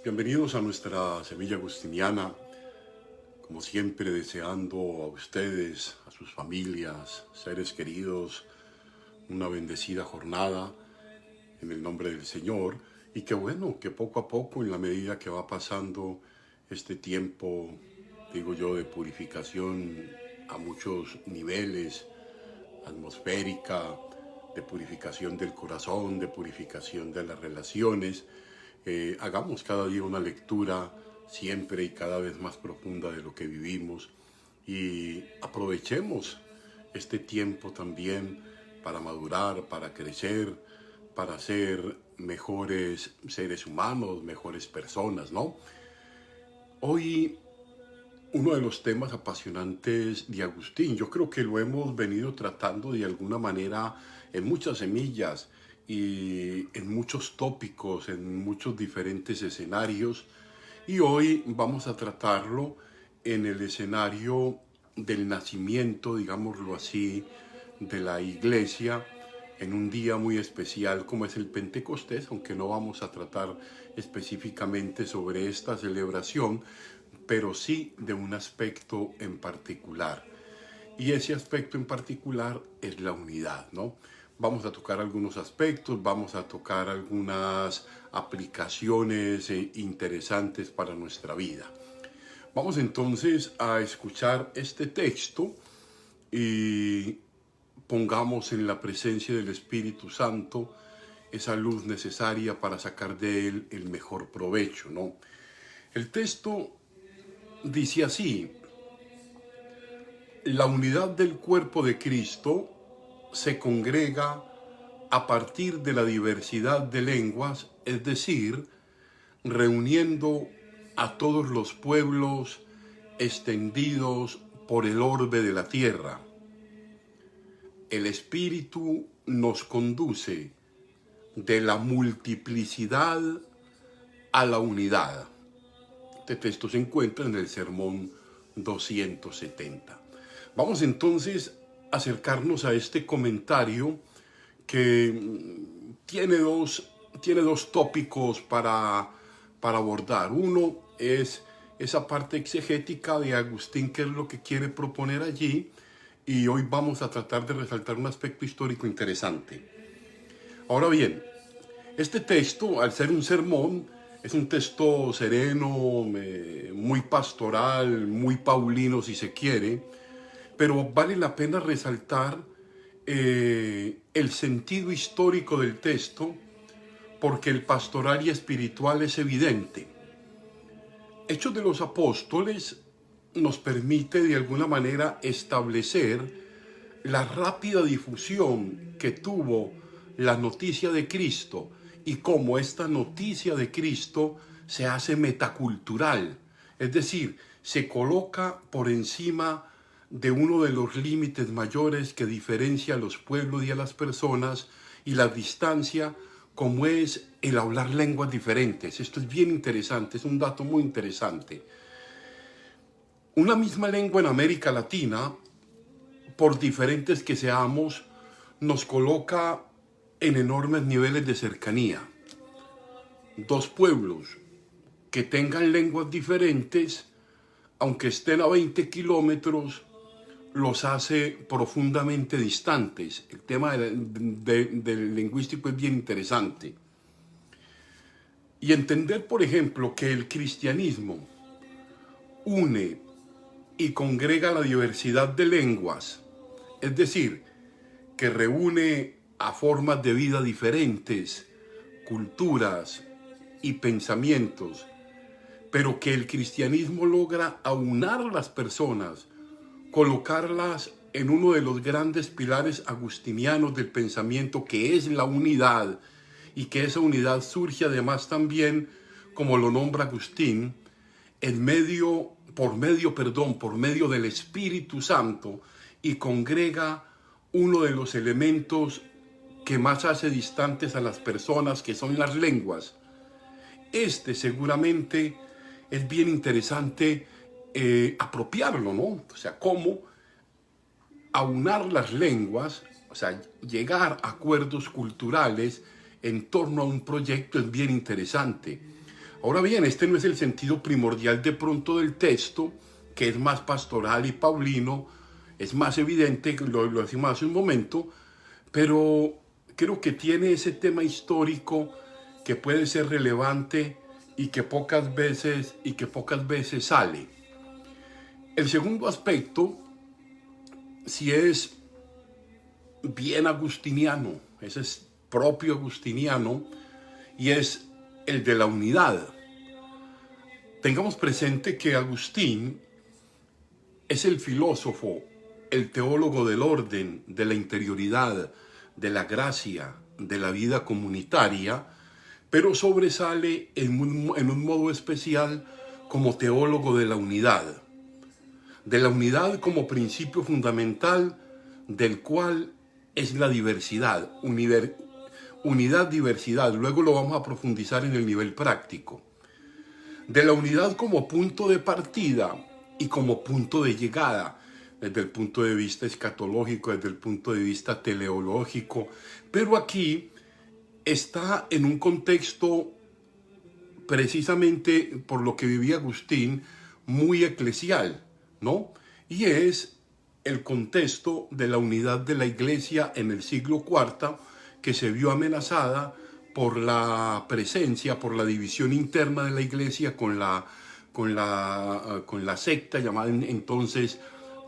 Bienvenidos a nuestra Semilla Agustiniana, como siempre deseando a ustedes, a sus familias, seres queridos, una bendecida jornada en el nombre del Señor y que bueno, que poco a poco en la medida que va pasando este tiempo, digo yo, de purificación a muchos niveles, atmosférica, de purificación del corazón, de purificación de las relaciones, hagamos cada día una lectura siempre y cada vez más profunda de lo que vivimos y aprovechemos este tiempo también para madurar, para crecer, para ser mejores seres humanos, mejores personas, ¿no? Hoy uno de los temas apasionantes de Agustín, yo creo que lo hemos venido tratando de alguna manera en muchas semillas y en muchos tópicos, en muchos diferentes escenarios, y hoy vamos a tratarlo en el escenario del nacimiento, digámoslo así, de la iglesia, en un día muy especial como es el Pentecostés, aunque no vamos a tratar específicamente sobre esta celebración, pero sí de un aspecto en particular. Y ese aspecto en particular es la unidad, ¿no? Vamos a tocar algunos aspectos, vamos a tocar algunas aplicaciones interesantes para nuestra vida. Vamos entonces a escuchar este texto y pongamos en la presencia del Espíritu Santo esa luz necesaria para sacar de él el mejor provecho, ¿no? El texto dice así: la unidad del cuerpo de Cristo se congrega a partir de la diversidad de lenguas, es decir, reuniendo a todos los pueblos extendidos por el orbe de la tierra. El Espíritu nos conduce de la multiplicidad a la unidad. Este texto se encuentra en el Sermón 270. Vamos entonces a acercarnos a este comentario que tiene dos tópicos para abordar. Uno es esa parte exegética de Agustín, que es lo que quiere proponer allí, y hoy vamos a tratar de resaltar un aspecto histórico interesante. Ahora bien, este texto, al ser un sermón, es un texto sereno, muy pastoral, muy paulino si se quiere, pero vale la pena resaltar el sentido histórico del texto, porque el pastoral y espiritual es evidente. Hechos de los Apóstoles nos permite de alguna manera establecer la rápida difusión que tuvo la noticia de Cristo y cómo esta noticia de Cristo se hace metacultural, es decir, se coloca por encima de uno de los límites mayores que diferencia a los pueblos y a las personas y la distancia, como es el hablar lenguas diferentes. Esto es bien interesante, es un dato muy interesante. Una misma lengua en América Latina, por diferentes que seamos, nos coloca en enormes niveles de cercanía. Dos pueblos que tengan lenguas diferentes, aunque estén a 20 kilómetros, los hace profundamente distantes. El tema del lingüístico es bien interesante. Y entender, por ejemplo, que el cristianismo une y congrega la diversidad de lenguas, es decir, que reúne a formas de vida diferentes, culturas y pensamientos, pero que el cristianismo logra aunar a las personas, colocarlas en uno de los grandes pilares agustinianos del pensamiento, que es la unidad, y que esa unidad surge además también, como lo nombra Agustín, por medio del Espíritu Santo, y congrega uno de los elementos que más hace distantes a las personas, que son las lenguas. Seguramente es bien interesante apropiarlo, ¿no? O sea, cómo aunar las lenguas, o sea, llegar a acuerdos culturales en torno a un proyecto es bien interesante. Ahora bien, este no es el sentido primordial de pronto del texto, que es más pastoral y paulino, es más evidente, lo decimos hace un momento, pero creo que tiene ese tema histórico que puede ser relevante y que pocas veces sale. El segundo aspecto, si es bien agustiniano, ese es propio agustiniano, y es el de la unidad. Tengamos presente que Agustín es el filósofo, el teólogo del orden, de la interioridad, de la gracia, de la vida comunitaria, pero sobresale en un modo especial como teólogo de la unidad como principio fundamental del cual es la diversidad, unidad, diversidad. Luego lo vamos a profundizar en el nivel práctico. De la unidad como punto de partida y como punto de llegada, desde el punto de vista escatológico, desde el punto de vista teleológico, pero aquí está en un contexto, precisamente por lo que vivía Agustín, muy eclesial, ¿no? Y es el contexto de la unidad de la Iglesia en el siglo IV, que se vio amenazada por la presencia, por la división interna de la Iglesia con la secta llamada entonces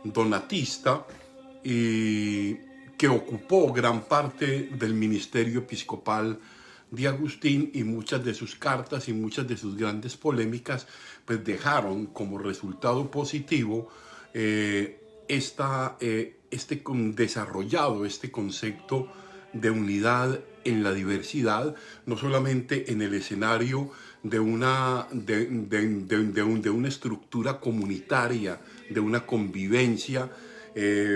donatista, y que ocupó gran parte del ministerio episcopal de Agustín, y muchas de sus cartas y muchas de sus grandes polémicas pues dejaron como resultado positivo desarrollado este concepto de unidad en la diversidad, no solamente en el escenario de una estructura comunitaria, de una convivencia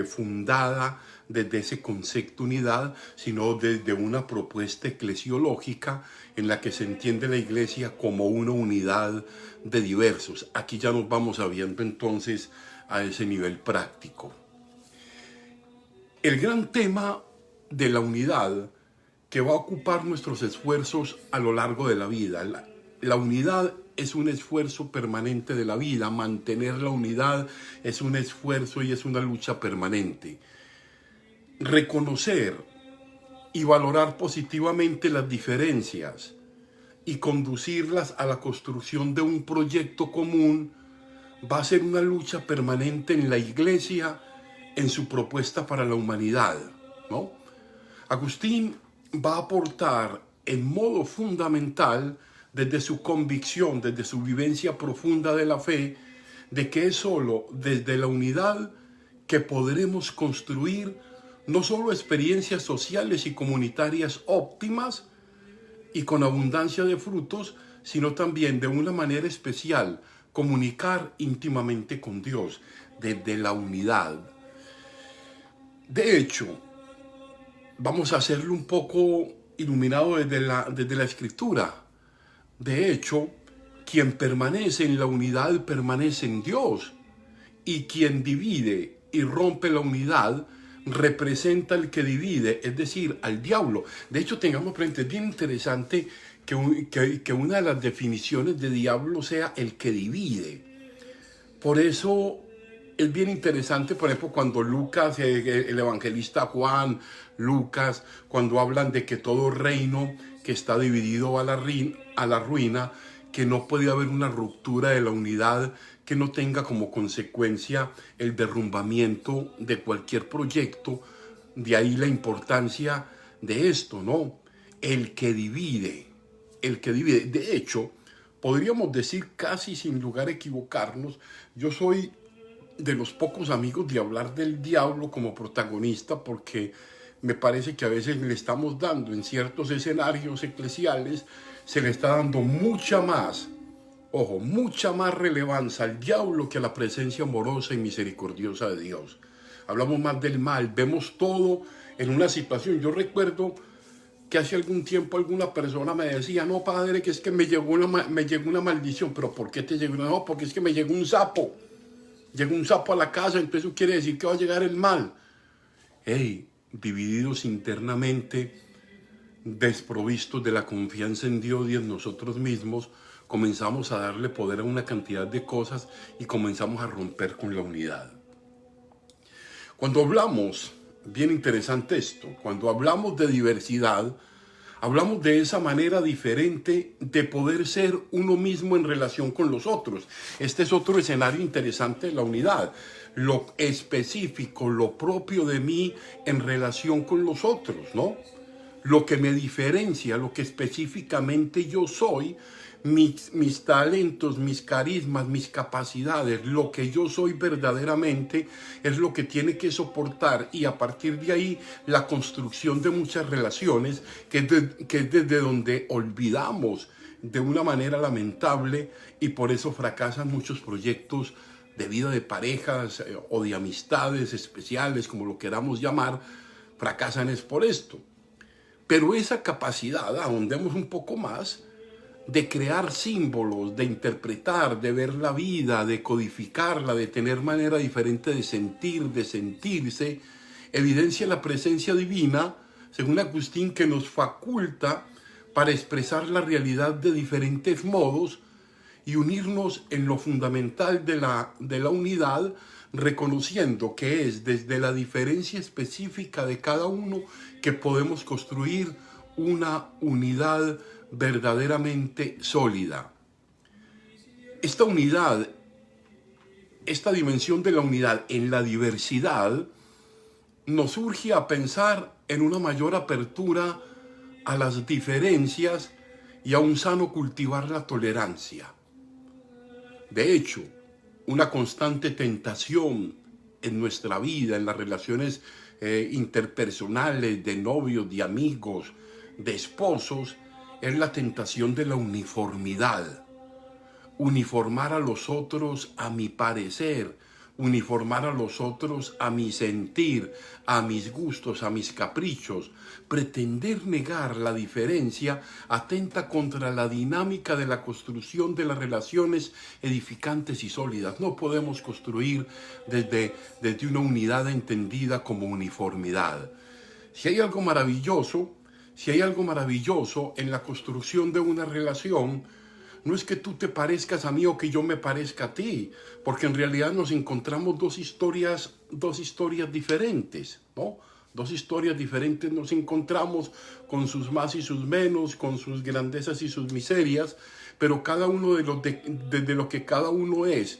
fundada desde ese concepto unidad, sino desde una propuesta eclesiológica en la que se entiende la Iglesia como una unidad de diversos. Aquí ya nos vamos viendo entonces a ese nivel práctico. El gran tema de la unidad que va a ocupar nuestros esfuerzos a lo largo de la vida. La unidad es un esfuerzo permanente de la vida. Mantener la unidad es un esfuerzo y es una lucha permanente. Reconocer y valorar positivamente las diferencias y conducirlas a la construcción de un proyecto común va a ser una lucha permanente en la Iglesia en su propuesta para la humanidad, ¿no? Agustín va a aportar en modo fundamental, desde su convicción, desde su vivencia profunda de la fe, de que es solo desde la unidad que podremos construir no solo experiencias sociales y comunitarias óptimas y con abundancia de frutos, sino también de una manera especial comunicar íntimamente con Dios desde la unidad. De hecho, vamos a hacerlo un poco iluminado desde la Escritura. De hecho, quien permanece en la unidad permanece en Dios, y quien divide y rompe la unidad representa al que divide, es decir, al diablo. De hecho, tengamos presente, es bien interesante que una de las definiciones de diablo sea el que divide. Por eso es bien interesante, por ejemplo, cuando Lucas, el evangelista Juan, Lucas, cuando hablan de que todo reino que está dividido a la ruina, que no puede haber una ruptura de la unidad que no tenga como consecuencia el derrumbamiento de cualquier proyecto. De ahí la importancia de esto, ¿no? El que divide. De hecho, podríamos decir casi sin lugar a equivocarnos, yo soy de los pocos amigos de hablar del diablo como protagonista, porque me parece que a veces le estamos dando en ciertos escenarios eclesiales, se le está dando mucha más relevancia al diablo que a la presencia amorosa y misericordiosa de Dios. Hablamos más del mal, vemos todo en una situación. Yo recuerdo que hace algún tiempo alguna persona me decía, no, padre, que es que me llegó una maldición. ¿Pero por qué te llegó? No, porque es que me llegó un sapo. Llegó un sapo a la casa, entonces eso quiere decir que va a llegar el mal. Divididos internamente, desprovistos de la confianza en Dios y en nosotros mismos, comenzamos a darle poder a una cantidad de cosas y comenzamos a romper con la unidad. Cuando hablamos, bien interesante esto, cuando hablamos de diversidad, hablamos de esa manera diferente de poder ser uno mismo en relación con los otros. Este es otro escenario interesante de la unidad. Lo específico, lo propio de mí en relación con los otros, ¿no? Lo que me diferencia, lo que específicamente yo soy, mis talentos, mis carismas, mis capacidades, lo que yo soy verdaderamente es lo que tiene que soportar, y a partir de ahí la construcción de muchas relaciones, que es desde donde olvidamos de una manera lamentable, y por eso fracasan muchos proyectos de vida de parejas o de amistades especiales, como lo queramos llamar. Fracasan es por esto. Pero esa capacidad, ahondemos un poco más, de crear símbolos, de interpretar, de ver la vida, de codificarla, de tener manera diferente de sentir, de sentirse, evidencia la presencia divina, según Agustín, que nos faculta para expresar la realidad de diferentes modos y unirnos en lo fundamental de la unidad, reconociendo que es desde la diferencia específica de cada uno que podemos construir una unidad verdaderamente sólida. Esta unidad, esta dimensión de la unidad en la diversidad, nos urge a pensar en una mayor apertura a las diferencias y a un sano cultivar la tolerancia. De hecho, una constante tentación en nuestra vida, en las relaciones interpersonales, de novios, de amigos, de esposos, es la tentación de la uniformidad. Uniformar a los otros a mi parecer, uniformar a los otros a mi sentir, a mis gustos, a mis caprichos. Pretender negar la diferencia atenta contra la dinámica de la construcción de las relaciones edificantes y sólidas. No podemos construir desde una unidad entendida como uniformidad. Si hay algo maravilloso en la construcción de una relación, no es que tú te parezcas a mí o que yo me parezca a ti, porque en realidad nos encontramos dos historias diferentes, ¿no? Dos historias diferentes nos encontramos, con sus más y sus menos, con sus grandezas y sus miserias, pero cada uno de lo que cada uno es,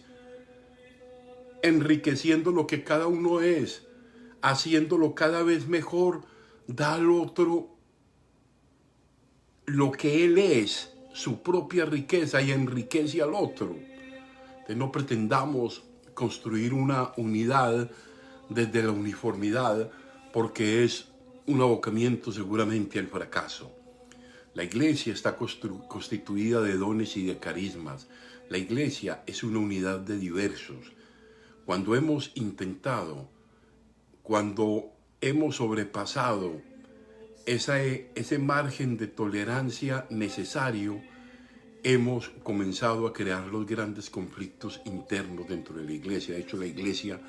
enriqueciendo lo que cada uno es, haciéndolo cada vez mejor, da al otro lo que él es, su propia riqueza, y enriquece al otro. No pretendamos construir una unidad desde la uniformidad, porque es un abocamiento seguramente al fracaso. La iglesia está constituida de dones y de carismas. La iglesia es una unidad de diversos. Cuando hemos sobrepasado ese margen de tolerancia necesario, hemos comenzado a crear los grandes conflictos internos dentro de la iglesia. De hecho, la iglesia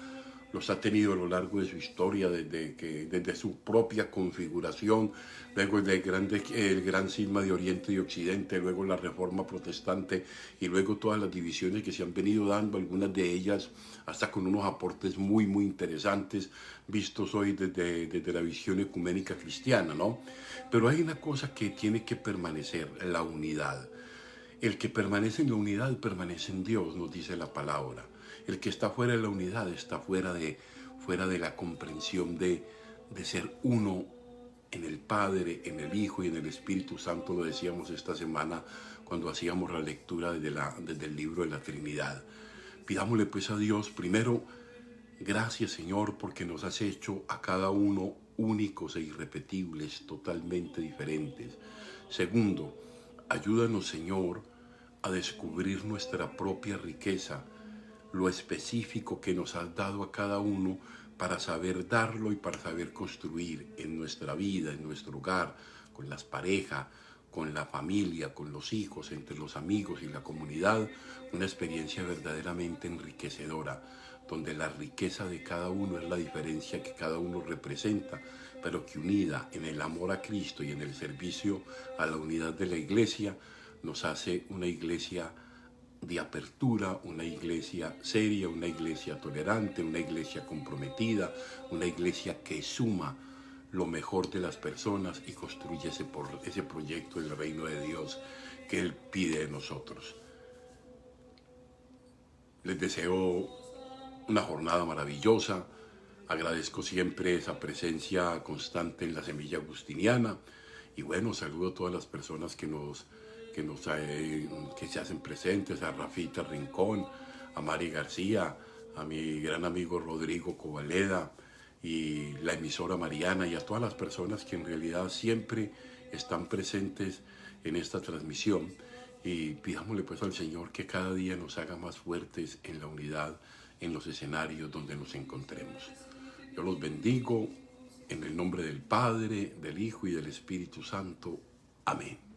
los ha tenido a lo largo de su historia, desde su propia configuración, luego el gran cisma de Oriente y Occidente, luego la Reforma Protestante, y luego todas las divisiones que se han venido dando, algunas de ellas hasta con unos aportes muy, muy interesantes, vistos hoy desde la visión ecuménica cristiana, ¿no? Pero hay una cosa que tiene que permanecer: la unidad. El que permanece en la unidad permanece en Dios, nos dice la palabra. El que está fuera de la unidad está fuera de la comprensión de ser uno en el Padre, en el Hijo y en el Espíritu Santo. Lo decíamos esta semana cuando hacíamos la lectura desde el libro de la Trinidad. Pidámosle pues a Dios, primero, gracias Señor, porque nos has hecho a cada uno únicos e irrepetibles, totalmente diferentes. Segundo, ayúdanos Señor a descubrir nuestra propia riqueza, lo específico que nos has dado a cada uno, para saber darlo y para saber construir en nuestra vida, en nuestro hogar, con las parejas, con la familia, con los hijos, entre los amigos y la comunidad, una experiencia verdaderamente enriquecedora, donde la riqueza de cada uno es la diferencia que cada uno representa, pero que unida en el amor a Cristo y en el servicio a la unidad de la iglesia, nos hace una iglesia de apertura, una iglesia seria, una iglesia tolerante, una iglesia comprometida, una iglesia que suma lo mejor de las personas y construye ese proyecto del reino de Dios que Él pide de nosotros. Les deseo una jornada maravillosa. Agradezco siempre esa presencia constante en la Semilla Agustiniana. Y bueno, saludo a todas las personas que se hacen presentes, a Rafita Rincón, a Mari García, a mi gran amigo Rodrigo Covaleda y la emisora Mariana, y a todas las personas que en realidad siempre están presentes en esta transmisión. Y pidámosle pues al Señor que cada día nos haga más fuertes en la unidad, en los escenarios donde nos encontremos. Yo los bendigo en el nombre del Padre, del Hijo y del Espíritu Santo. Amén.